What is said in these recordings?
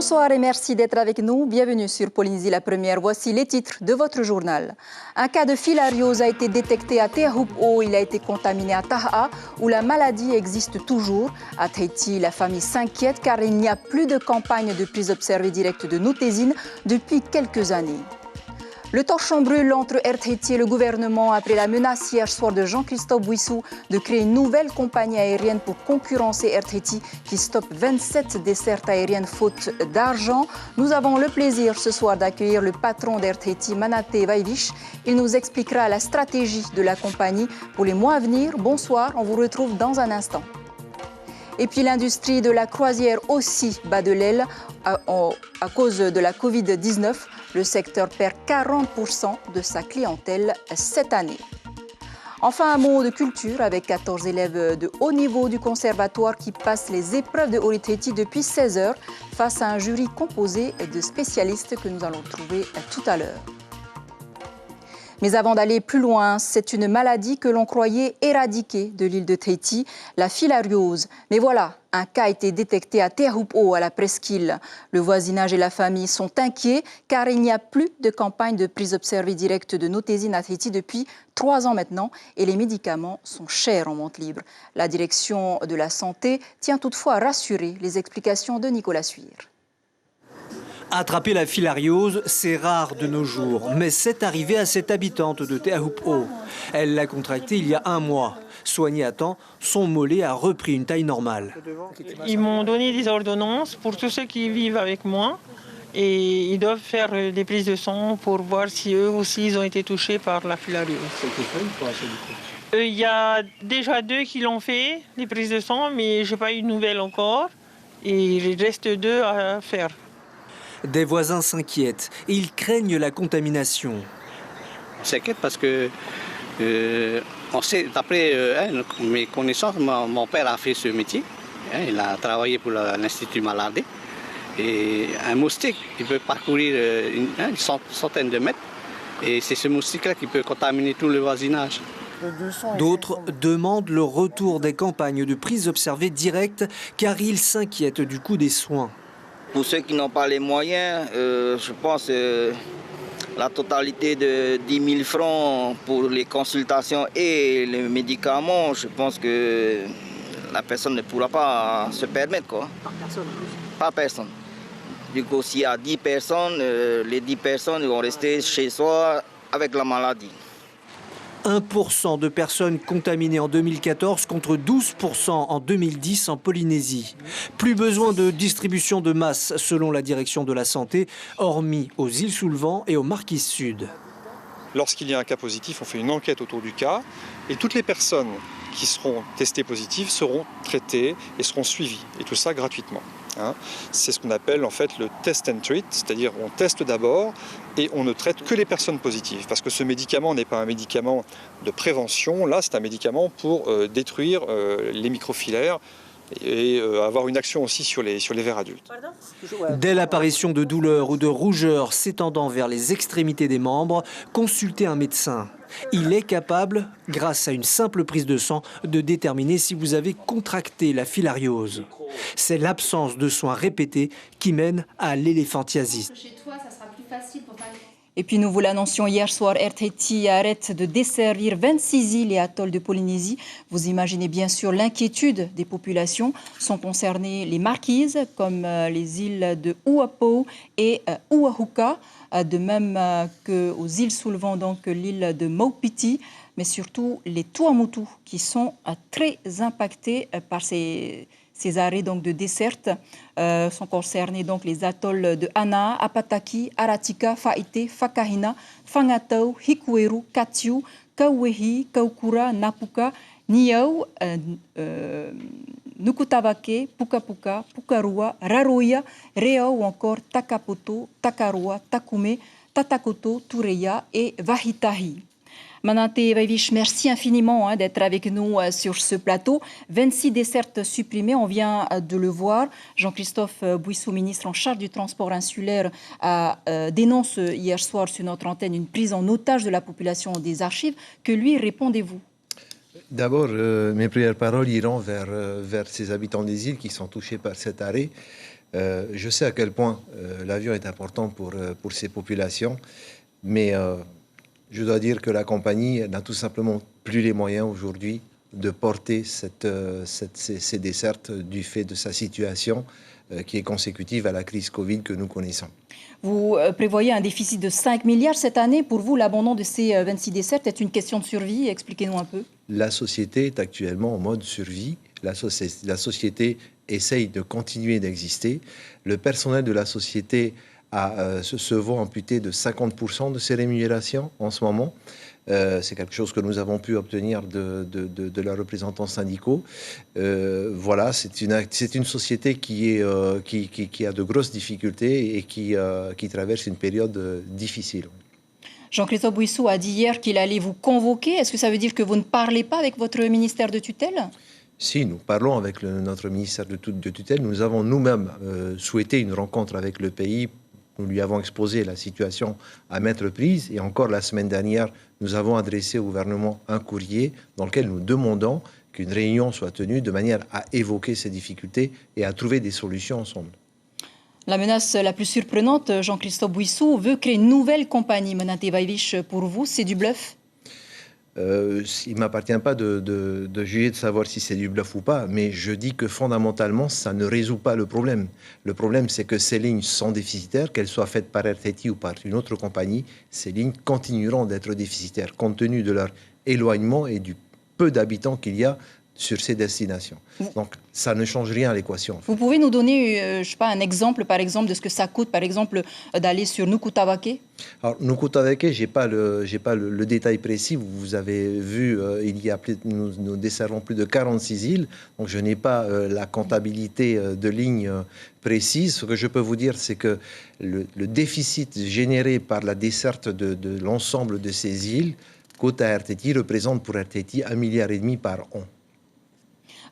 Bonsoir et merci d'être avec nous. Bienvenue sur Polynésie la première. Voici les titres de votre journal. Un cas de filariose a été détecté à Te Ahupu'o. Il a été contaminé à Taha'a où la maladie existe toujours. À Tahiti, la famille s'inquiète car il n'y a plus de campagne de prise observée directe de notésine depuis quelques années. Le torchon brûle entre Air Tahiti et le gouvernement après la menace hier soir de Jean-Christophe Bouissou de créer une nouvelle compagnie aérienne pour concurrencer Air Tahiti qui stoppe 27 dessertes aériennes faute d'argent. Nous avons le plaisir ce soir d'accueillir le patron d'Air Tahiti, Manaté Vaivish. Il nous expliquera la stratégie de la compagnie pour les mois à venir. Bonsoir, on vous retrouve dans un instant. Et puis l'industrie de la croisière aussi bat de l'aile à cause de la Covid-19. Le secteur perd 40% de sa clientèle cette année. Enfin, un mot de culture avec 14 élèves de haut niveau du conservatoire qui passent les épreuves de Ori Tahiti depuis 16 heures face à un jury composé de spécialistes que nous allons trouver tout à l'heure. Mais avant d'aller plus loin, c'est une maladie que l'on croyait éradiquée de l'île de Tahiti, la filariose. Mais voilà, un cas a été détecté à Te Ahupu'o, à la presqu'île. Le voisinage et la famille sont inquiets car il n'y a plus de campagne de prise observée directe de notésine à Tahiti depuis 3 ans maintenant et les médicaments sont chers en vente libre. La direction de la santé tient toutefois à rassurer. Les explications de Nicolas Suire. Attraper la filariose, c'est rare de nos jours, mais c'est arrivé à cette habitante de Te Ahupu'o. Elle l'a contracté il y a 1 mois. Soignée à temps, son mollet a repris une taille normale. Ils m'ont donné des ordonnances pour tous ceux qui vivent avec moi et ils doivent faire des prises de sang pour voir si eux aussi ils ont été touchés par la filariose. Il y a déjà 2 qui l'ont fait, les prises de sang, mais je n'ai pas eu de nouvelles encore et il reste 2 à faire. Des voisins s'inquiètent et ils craignent la contamination. On s'inquiète parce que, on sait, d'après mes connaissances, mon père a fait ce métier. Il a travaillé pour l'Institut Malardé. Et un moustique, il peut parcourir une centaine de mètres. Et c'est ce moustique-là qui peut contaminer tout le voisinage. D'autres demandent le retour des campagnes de prise observée directe car ils s'inquiètent du coût des soins. Pour ceux qui n'ont pas les moyens, je pense la totalité de 10 000 francs pour les consultations et les médicaments, je pense que la personne ne pourra pas se permettre, quoi. Par personne? Par personne. Du coup, s'il y a 10 personnes, les 10 personnes vont rester chez soi avec la maladie. 1% de personnes contaminées en 2014 contre 12% en 2010 en Polynésie. Plus besoin de distribution de masse selon la direction de la santé, hormis aux îles sous le vent et aux Marquises Sud. Lorsqu'il y a un cas positif, on fait une enquête autour du cas et toutes les personnes qui seront testées positives seront traitées et seront suivies. Et tout ça gratuitement. C'est ce qu'on appelle en fait le test and treat, c'est-à-dire on teste d'abord et on ne traite que les personnes positives. Parce que ce médicament n'est pas un médicament de prévention, là c'est un médicament pour détruire les microfilaires et avoir une action aussi sur les vers adultes. Dès l'apparition de douleurs ou de rougeurs s'étendant vers les extrémités des membres, consultez un médecin. Il est capable, grâce à une simple prise de sang, de déterminer si vous avez contracté la filariose. C'est l'absence de soins répétés qui mène à l'éléphantiasis. Et puis nous vous l'annoncions hier soir, Air Tahiti arrête de desservir 26 îles et atolls de Polynésie. Vous imaginez bien sûr l'inquiétude des populations. Sont concernées les Marquises comme les îles de Uapo et Uahuka, de même qu'aux îles sous le vent, donc l'île de Maupiti, mais surtout les Tuamotu qui sont très impactés par ces arrêts donc de desserte. Sont concernés donc les atolls de Ana, Apataki, Aratika, Faite, Fakahina, Fangatau, Hikueru, Katiu, Kauwehi, Kaukura, Napuka, Niau, Nukutavake, Pukapuka, Pukarua, Raroia, Reo ou encore Takapoto, Takarua, Takume, Tatakoto, Tureia et Vahitahi. Manaté Vaivish, merci infiniment d'être avec nous sur ce plateau. 26 dessertes supprimées, on vient de le voir. Jean-Christophe Bouissou, ministre en charge du transport insulaire, dénonce hier soir sur notre antenne une prise en otage de la population des archives. Que lui répondez-vous? D'abord, mes premières paroles iront vers ces habitants des îles qui sont touchés par cet arrêt. Je sais à quel point l'avion est important pour ces populations, mais je dois dire que la compagnie n'a tout simplement plus les moyens aujourd'hui de porter ces dessertes du fait de sa situation qui est consécutive à la crise Covid que nous connaissons. Vous prévoyez un déficit de 5 milliards cette année. Pour vous, l'abandon de ces 26 dessertes est une question de survie. Expliquez-nous un peu. La société est actuellement en mode survie. La société essaye de continuer d'exister. Le personnel de la société se voit amputé de 50% de ses rémunérations en ce moment. C'est quelque chose que nous avons pu obtenir de leurs représentants syndicaux. Voilà, c'est une société qui a de grosses difficultés et qui traverse une période difficile. Jean-Christophe Bouissou a dit hier qu'il allait vous convoquer. Est-ce que ça veut dire que vous ne parlez pas avec votre ministère de tutelle ? Si, nous parlons avec notre ministère de tutelle. Nous avons nous-mêmes souhaité une rencontre avec le pays. Nous lui avons exposé la situation à maintes reprises. Et encore la semaine dernière, nous avons adressé au gouvernement un courrier dans lequel nous demandons qu'une réunion soit tenue de manière à évoquer ces difficultés et à trouver des solutions ensemble. La menace la plus surprenante, Jean-Christophe Bouissou, veut créer une nouvelle compagnie. Menate Vaivish, pour vous, c'est du bluff ? Il ne m'appartient pas de juger, de savoir si c'est du bluff ou pas, mais je dis que fondamentalement, ça ne résout pas le problème. Le problème, c'est que ces lignes sont déficitaires, qu'elles soient faites par Air Tahiti ou par une autre compagnie, ces lignes continueront d'être déficitaires, compte tenu de leur éloignement et du peu d'habitants qu'il y a sur ces destinations. Donc, ça ne change rien à l'équation. Vous pouvez nous donner, je sais pas, un exemple, par exemple, de ce que ça coûte, par exemple, d'aller sur Nukutavake ? Alors, Nukutavake, j'ai pas le détail précis. Vous avez vu, nous desservons plus de 46 îles, donc je n'ai pas la comptabilité de lignes précise. Ce que je peux vous dire, c'est que le déficit généré par la desserte de l'ensemble de ces îles, coûte à Air Tahiti, représente pour Air Tahiti 1,5 milliard par an.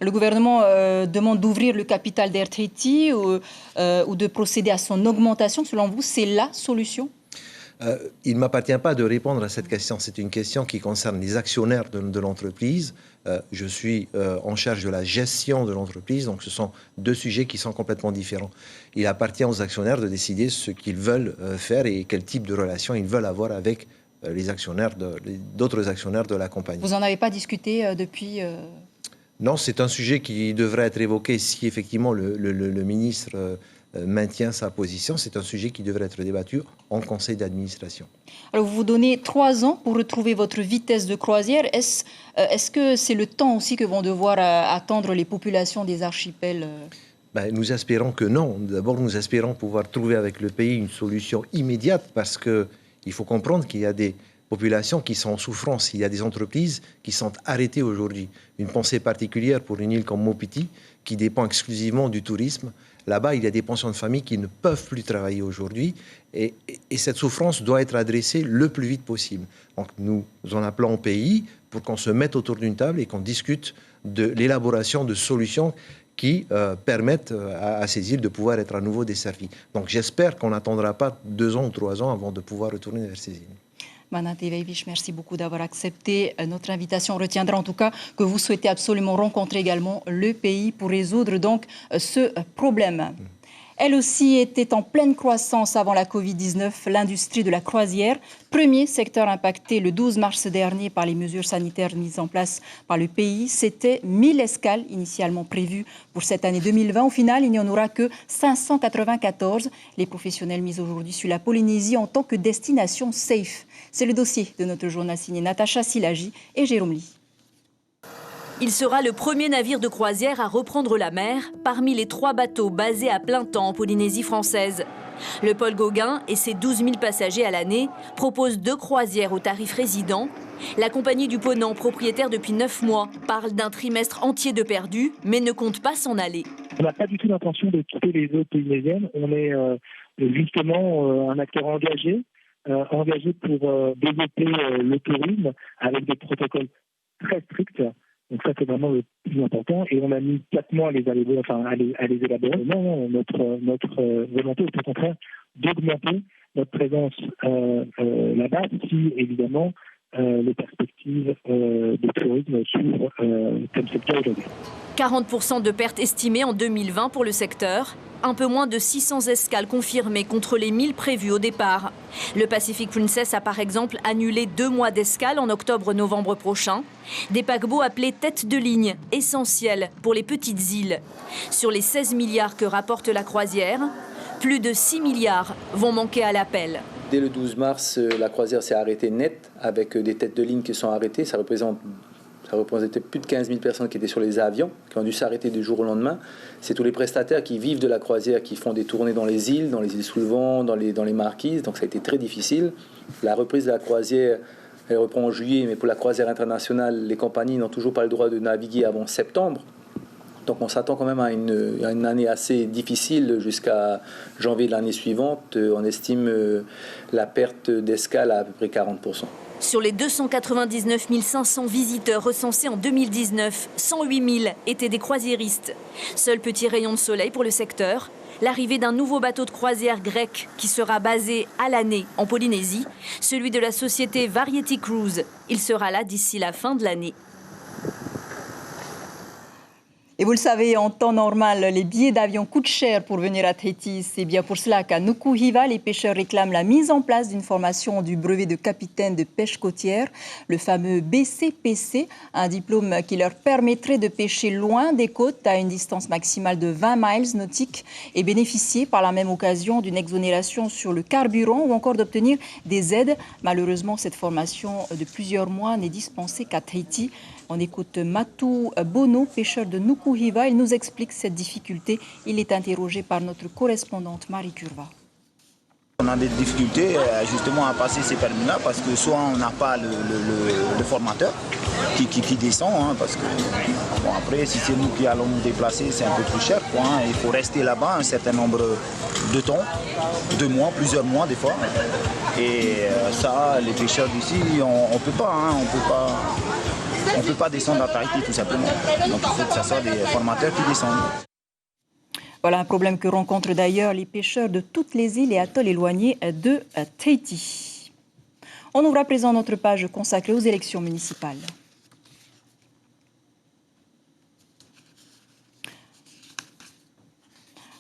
Le gouvernement demande d'ouvrir le capital d'Air Tahiti ou de procéder à son augmentation. Selon vous, c'est la solution ? Il ne m'appartient pas de répondre à cette question. C'est une question qui concerne les actionnaires de l'entreprise. Je suis en charge de la gestion de l'entreprise, donc ce sont deux sujets qui sont complètement différents. Il appartient aux actionnaires de décider ce qu'ils veulent faire et quel type de relation ils veulent avoir avec les actionnaires, d'autres actionnaires de la compagnie. Vous n'en avez pas discuté depuis Non, c'est un sujet qui devrait être évoqué si effectivement le ministre maintient sa position. C'est un sujet qui devrait être débattu en conseil d'administration. Alors vous vous donnez 3 ans pour retrouver votre vitesse de croisière. Est-ce que c'est le temps aussi que vont devoir attendre les populations des archipels ? Nous espérons que non. D'abord, nous espérons pouvoir trouver avec le pays une solution immédiate parce qu'il faut comprendre qu'il y a des populations qui sont en souffrance. Il y a des entreprises qui sont arrêtées aujourd'hui. Une pensée particulière pour une île comme Mopiti, qui dépend exclusivement du tourisme. Là-bas, il y a des pensions de famille qui ne peuvent plus travailler aujourd'hui. Et cette souffrance doit être adressée le plus vite possible. Donc nous en appelons au pays pour qu'on se mette autour d'une table et qu'on discute de l'élaboration de solutions qui permettent à ces îles de pouvoir être à nouveau desservies. Donc j'espère qu'on n'attendra pas 2 ans ou 3 ans avant de pouvoir retourner vers ces îles. Menate Vaivish, merci beaucoup d'avoir accepté notre invitation. On retiendra en tout cas que vous souhaitez absolument rencontrer également le pays pour résoudre donc ce problème. Elle aussi était en pleine croissance avant la Covid-19, l'industrie de la croisière, premier secteur impacté le 12 mars dernier par les mesures sanitaires mises en place par le pays. C'était 1000 escales initialement prévues pour cette année 2020. Au final, il n'y en aura que 594. Les professionnels mis aujourd'hui sur la Polynésie en tant que destination safe. C'est le dossier de notre journal signé Natacha Silagi et Jérôme Lee. Il sera le premier navire de croisière à reprendre la mer parmi les 3 bateaux basés à plein temps en Polynésie française. Le Paul Gauguin et ses 12 000 passagers à l'année proposent 2 croisières au tarif résident. La compagnie du Ponant, propriétaire depuis 9 mois, parle d'un trimestre entier de perdu, mais ne compte pas s'en aller. On n'a pas du tout l'intention de quitter les eaux polynésiennes. On est justement un acteur engagé pour développer le tourisme avec des protocoles très stricts. Donc ça, c'est vraiment le plus important. Et on a mis 4 mois à les élaborer. Non, notre volonté est au contraire d'augmenter notre présence là-bas si, évidemment, les perspectives de tourisme comme secteur aujourd'hui. 40% de pertes estimées en 2020 pour le secteur. Un peu moins de 600 escales confirmées contre les 1000 prévues au départ. Le Pacific Princess a par exemple annulé 2 mois d'escale en octobre-novembre prochain. Des paquebots appelés tête de ligne, essentiels pour les petites îles. Sur les 16 milliards que rapporte la croisière, plus de 6 milliards vont manquer à l'appel. Dès le 12 mars, la croisière s'est arrêtée net avec des têtes de ligne qui sont arrêtées. Ça représentait plus de 15 000 personnes qui étaient sur les avions, qui ont dû s'arrêter du jour au lendemain. C'est tous les prestataires qui vivent de la croisière, qui font des tournées dans les îles sous le vent, dans les marquises. Donc ça a été très difficile. La reprise de la croisière, elle reprend en juillet, mais pour la croisière internationale, les compagnies n'ont toujours pas le droit de naviguer avant septembre. Donc on s'attend quand même à une année assez difficile jusqu'à janvier de l'année suivante. On estime la perte d'escale à peu près 40%. Sur les 299 500 visiteurs recensés en 2019, 108 000 étaient des croisiéristes. Seul petit rayon de soleil pour le secteur, l'arrivée d'un nouveau bateau de croisière grec qui sera basé à l'année en Polynésie, celui de la société Variety Cruise. Il sera là d'ici la fin de l'année. Et vous le savez, en temps normal, les billets d'avion coûtent cher pour venir à Tahiti. C'est bien pour cela qu'à Nuku Hiva, les pêcheurs réclament la mise en place d'une formation du brevet de capitaine de pêche côtière, le fameux BCPC, un diplôme qui leur permettrait de pêcher loin des côtes à une distance maximale de 20 miles nautiques et bénéficier par la même occasion d'une exonération sur le carburant ou encore d'obtenir des aides. Malheureusement, cette formation de plusieurs mois n'est dispensée qu'à Tahiti. On écoute Matou Bono, pêcheur de Nuku Hiva. Il nous explique cette difficulté. Il est interrogé par notre correspondante Marie Curva. On a des difficultés justement à passer ces permis-là parce que soit on n'a pas le formateur qui descend, hein, parce que bon, après si c'est nous qui allons nous déplacer c'est un peu plus cher, quoi, hein. Il faut rester là-bas un certain nombre de temps, 2 mois, plusieurs mois des fois. Et ça, les pêcheurs d'ici, on peut pas, hein, on peut pas descendre à Tahiti tout simplement. Donc il faut que ce soit des formateurs qui descendent. Voilà un problème que rencontrent d'ailleurs les pêcheurs de toutes les îles et atolls éloignés de Tahiti. On ouvre à présent notre page consacrée aux élections municipales.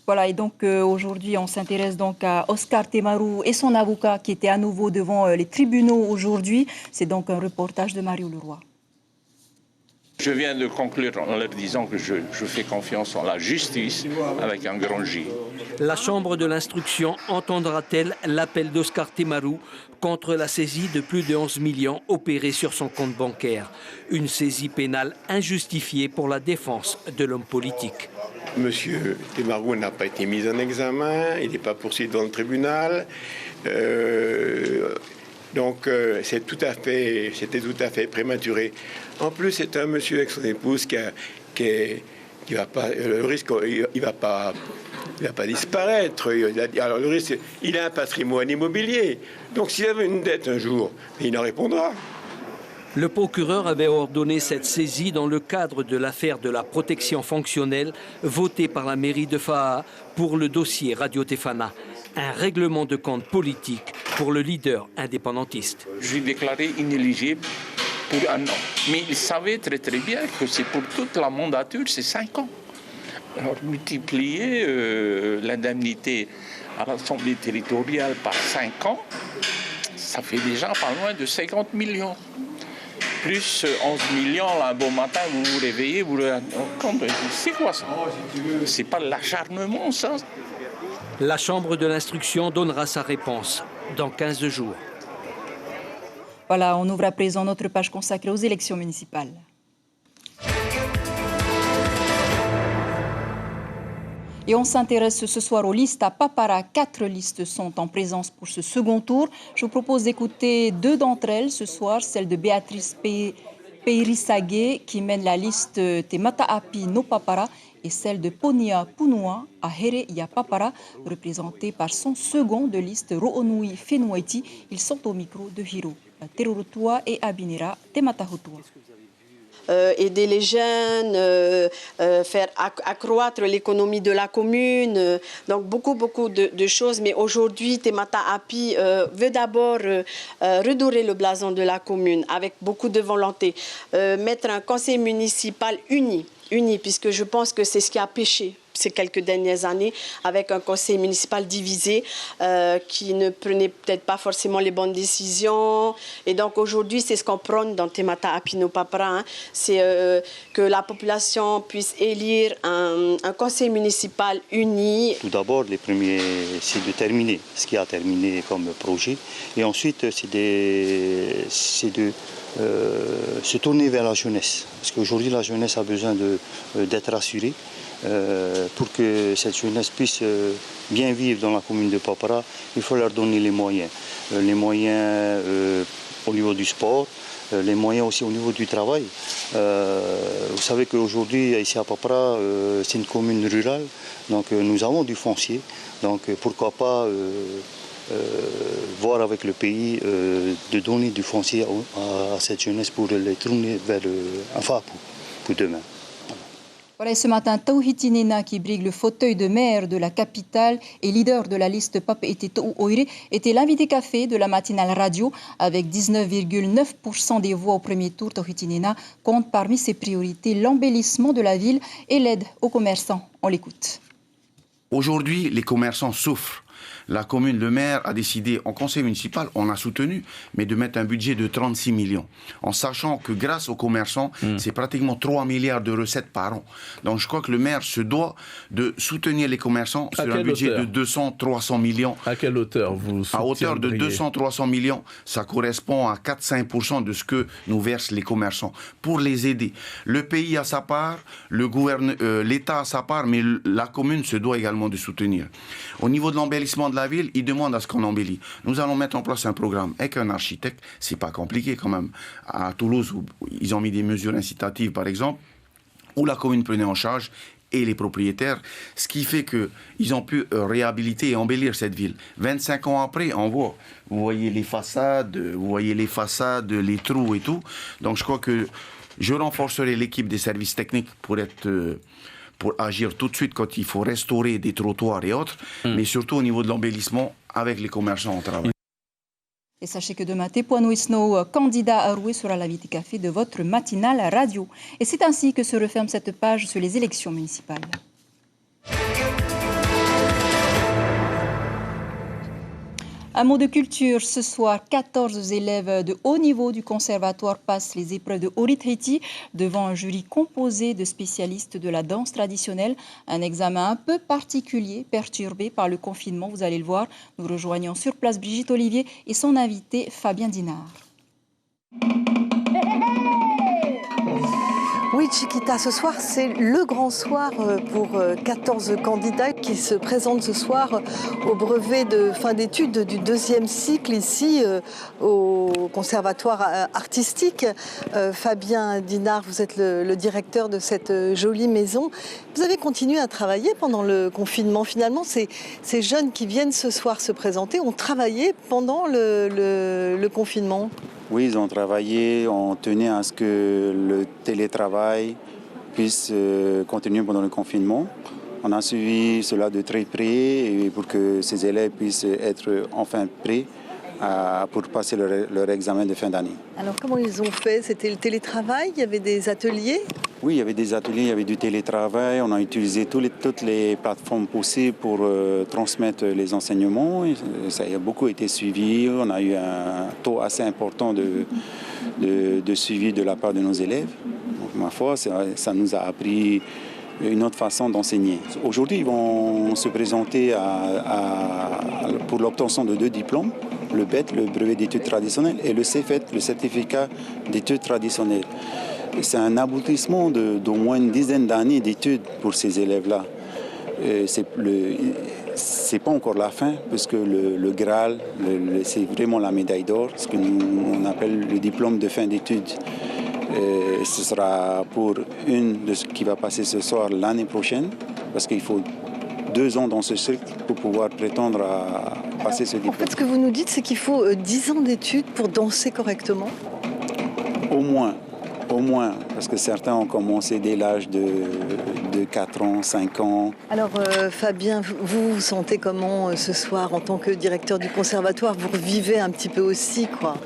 Voilà, et donc aujourd'hui, on s'intéresse donc à Oscar Temaru et son avocat qui étaient à nouveau devant les tribunaux aujourd'hui. C'est donc un reportage de Mario Leroy. Je viens de conclure en leur disant que je fais confiance en la justice avec un grand J. La Chambre de l'instruction entendra-t-elle l'appel d'Oscar Temaru contre la saisie de plus de 11 millions opérée sur son compte bancaire? Une saisie pénale injustifiée pour la défense de l'homme politique. Monsieur Temaru n'a pas été mis en examen, il n'est pas poursuivi dans le tribunal. Donc c'était tout à fait prématuré. En plus, c'est un monsieur avec son épouse qui va pas, le risque, il va pas disparaître. Alors le risque, il a un patrimoine immobilier. Donc s'il avait une dette un jour, il en répondra. Le procureur avait ordonné cette saisie dans le cadre de l'affaire de la protection fonctionnelle votée par la mairie de Fa'a pour le dossier Radio Tefana. Un règlement de compte politique pour le leader indépendantiste. Je l'ai déclaré inéligible pour 1 an. Mais il savait très très bien que c'est pour toute la mandature, c'est 5 ans. Alors multiplier l'indemnité à l'Assemblée territoriale par 5 ans, ça fait déjà pas loin de 50 millions. Plus 11 millions, là, un bon matin, vous vous réveillez, vous le compte. C'est quoi ça? C'est pas l'acharnement, ça? La Chambre de l'instruction donnera sa réponse dans 15 jours. Voilà, on ouvre à présent notre page consacrée aux élections municipales. Et on s'intéresse ce soir aux listes à Papara. 4 listes sont en présence pour ce second tour. Je vous propose d'écouter 2 d'entre elles ce soir, celle de Béatrice Peirisage qui mène la liste Te Mataapi no Papara et celle de Ponia Punua à Here Ya Papara, représentée par son second de liste Ro'onui Fenuaiti. Ils sont au micro de Hiro Terurutua et Abinera Te Matahutua. aider les jeunes, faire accroître l'économie de la commune, donc beaucoup de choses. Mais aujourd'hui, Temata Api veut d'abord redorer le blason de la commune avec beaucoup de volonté, mettre un conseil municipal uni, puisque je pense que c'est ce qui a péché ces quelques dernières années, avec un conseil municipal divisé qui ne prenait peut-être pas forcément les bonnes décisions. Et donc aujourd'hui, c'est ce qu'on prône dans Temata Api No Papara, hein, c'est que la population puisse élire un conseil municipal uni. Tout d'abord, les premiers, c'est de terminer ce qui a terminé comme projet. Et ensuite, c'est de se tourner vers la jeunesse. Parce qu'aujourd'hui, la jeunesse a besoin d'être rassurée. Pour que cette jeunesse puisse bien vivre dans la commune de Papara, il faut leur donner les moyens. Les moyens au niveau du sport, les moyens aussi au niveau du travail. Vous savez qu'aujourd'hui, ici à Papara, c'est une commune rurale, donc nous avons du foncier. Donc pourquoi pas voir avec le pays de donner du foncier à cette jeunesse pour les tourner vers pour demain. Voilà, et ce matin, Tauhiti Nena, qui brigue le fauteuil de maire de la capitale et leader de la liste Pape Eteto Oire, était l'invité café de la matinale radio. Avec 19,9% des voix au premier tour, Tauhiti Nena compte parmi ses priorités l'embellissement de la ville et l'aide aux commerçants. On l'écoute. Aujourd'hui, les commerçants souffrent. La commune, le maire a décidé, en conseil municipal, on a soutenu, mais de mettre un budget de 36 millions. En sachant que grâce aux commerçants, c'est pratiquement 3 milliards de recettes par an. Donc je crois que le maire se doit de soutenir les commerçants sur un budget de 200-300 millions. À quelle hauteur vous À hauteur de 200-300 millions, ça correspond à 4-5% de ce que nous versent les commerçants. Pour les aider. Le pays a sa part, l'État a sa part, mais la commune se doit également de soutenir. Au niveau de l'embellissement de la ville, il demande à ce qu'on embellit. Nous allons mettre en place un programme avec un architecte. C'est pas compliqué quand même. À Toulouse, où ils ont mis des mesures incitatives, par exemple, où la commune prenait en charge et les propriétaires, ce qui fait qu'ils ont pu réhabiliter et embellir cette ville. 25 ans après, on voit, vous voyez les façades, les trous et tout. Donc je crois que je renforcerai l'équipe des services techniques pour agir tout de suite quand il faut restaurer des trottoirs et autres, mais surtout au niveau de l'embellissement avec les commerçants au travail. Et sachez que demain, Tepuano Isno, candidat à Roué, sera l'invité café de votre matinale radio. Et c'est ainsi que se referme cette page sur les élections municipales. Un mot de culture. Ce soir, 14 élèves de haut niveau du conservatoire passent les épreuves de Orit-Haiti devant un jury composé de spécialistes de la danse traditionnelle. Un examen un peu particulier, perturbé par le confinement. Vous allez le voir. Nous rejoignons sur place Brigitte Olivier et son invité Fabien Dinard. Oui, Chiquita, ce soir, c'est le grand soir pour 14 candidats qui se présentent ce soir au brevet de fin d'études du 2e cycle ici au Conservatoire artistique. Fabien Dinard, vous êtes le directeur de cette jolie maison. Vous avez continué à travailler pendant le confinement. Finalement, ces jeunes qui viennent ce soir se présenter ont travaillé pendant le confinement. Oui, ils ont travaillé, on tenait à ce que le télétravail puisse continuer pendant le confinement. On a suivi cela de très près et pour que ces élèves puissent être enfin prêts pour passer leur examen de fin d'année. Alors comment ils ont fait? C'était le télétravail? Il y avait des ateliers? Oui, il y avait des ateliers, il y avait du télétravail. On a utilisé toutes les plateformes possibles pour transmettre les enseignements. Ça a beaucoup été suivi. On a eu un taux assez important de suivi de la part de nos élèves. Donc, ma foi, ça nous a appris une autre façon d'enseigner. Aujourd'hui, ils vont se présenter pour l'obtention de 2 diplômes, le BET, le brevet d'études traditionnelles, et le CFET, le certificat d'études traditionnelles. C'est un aboutissement d'au moins une dizaine d'années d'études pour ces élèves-là. C'est pas encore la fin, puisque le Graal, c'est vraiment la médaille d'or, ce que on appelle le diplôme de fin d'études. Ce sera pour une de ce qui va passer ce soir l'année prochaine, parce qu'il faut 2 ans dans ce cycle pour pouvoir prétendre à passer ce diplôme. En fait, ce que vous nous dites, c'est qu'il faut 10 ans d'études pour danser correctement? Au moins. au moins, parce que certains ont commencé dès l'âge de 4 ans, 5 ans. Alors Fabien, vous vous sentez comment ce soir en tant que directeur du conservatoire? Vous revivez un petit peu aussi, quoi?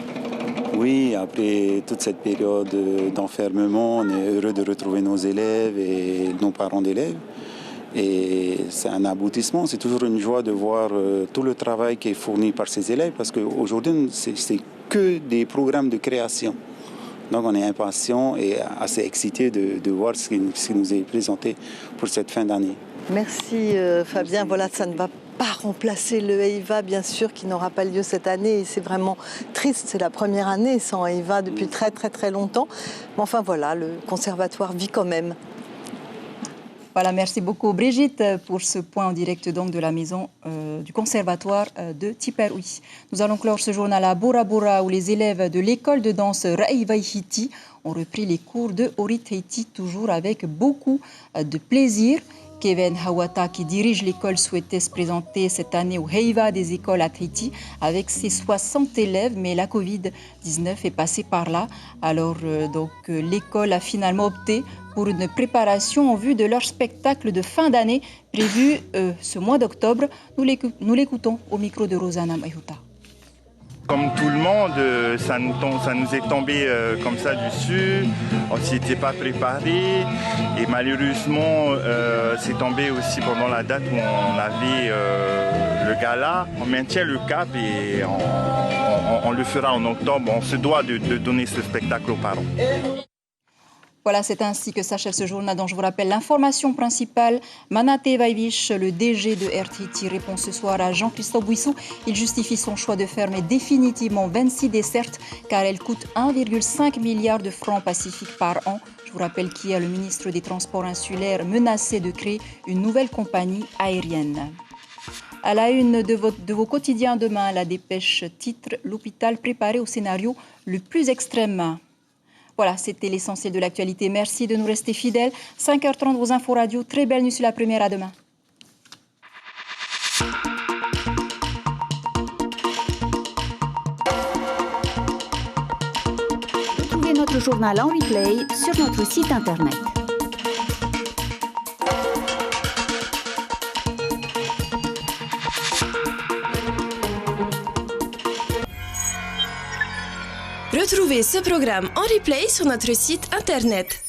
Oui, après toute cette période d'enfermement, on est heureux de retrouver nos élèves et nos parents d'élèves. Et c'est un aboutissement, c'est toujours une joie de voir tout le travail qui est fourni par ces élèves, parce qu'aujourd'hui, c'est que des programmes de création. Donc on est impatient et assez excité de voir ce qui nous est présenté pour cette fin d'année. Merci Fabien. Voilà, ça ne va pas remplacer le EIVA, bien sûr, qui n'aura pas lieu cette année. Et c'est vraiment triste, c'est la première année sans EIVA depuis très très très longtemps. Mais enfin voilà, le conservatoire vit quand même. Voilà, merci beaucoup Brigitte pour ce point en direct donc de la maison du conservatoire de Tiperoui. Nous allons clore ce journal à Bora Bora où les élèves de l'école de danse Raïvaïhiti ont repris les cours de Orit Haiti, toujours avec beaucoup de plaisir. Kevin Hawata, qui dirige l'école, souhaitait se présenter cette année au Heiva des écoles à Tahiti avec ses 60 élèves, mais la Covid-19 est passée par là. Alors l'école a finalement opté pour une préparation en vue de leur spectacle de fin d'année prévu ce mois d'octobre. Nous l'écoutons au micro de Rosanna Maïhuta. Comme tout le monde, ça nous est tombé comme ça dessus. On ne s'y était pas préparé. Et malheureusement, c'est tombé aussi pendant la date où on avait le gala. On maintient le cap et on le fera en octobre. On se doit de donner ce spectacle aux parents. Voilà, c'est ainsi que s'achève ce journal dont je vous rappelle l'information principale. Manate Vaivich, le DG de Air Tahiti, répond ce soir à Jean-Christophe Bouissou. Il justifie son choix de fermer définitivement 26 dessertes car elles coûtent 1,5 milliard de francs pacifiques par an. Je vous rappelle qu'hier, le ministre des Transports insulaires menaçait de créer une nouvelle compagnie aérienne. À la une de vos quotidiens demain, la dépêche titre « L'hôpital préparé au scénario le plus extrême ». Voilà, c'était l'essentiel de l'actualité. Merci de nous rester fidèles. 5h30, vos infos radio. Très belle nuit sur la première. À demain. Retrouvez notre journal en replay sur notre site internet. Retrouvez ce programme en replay sur notre site internet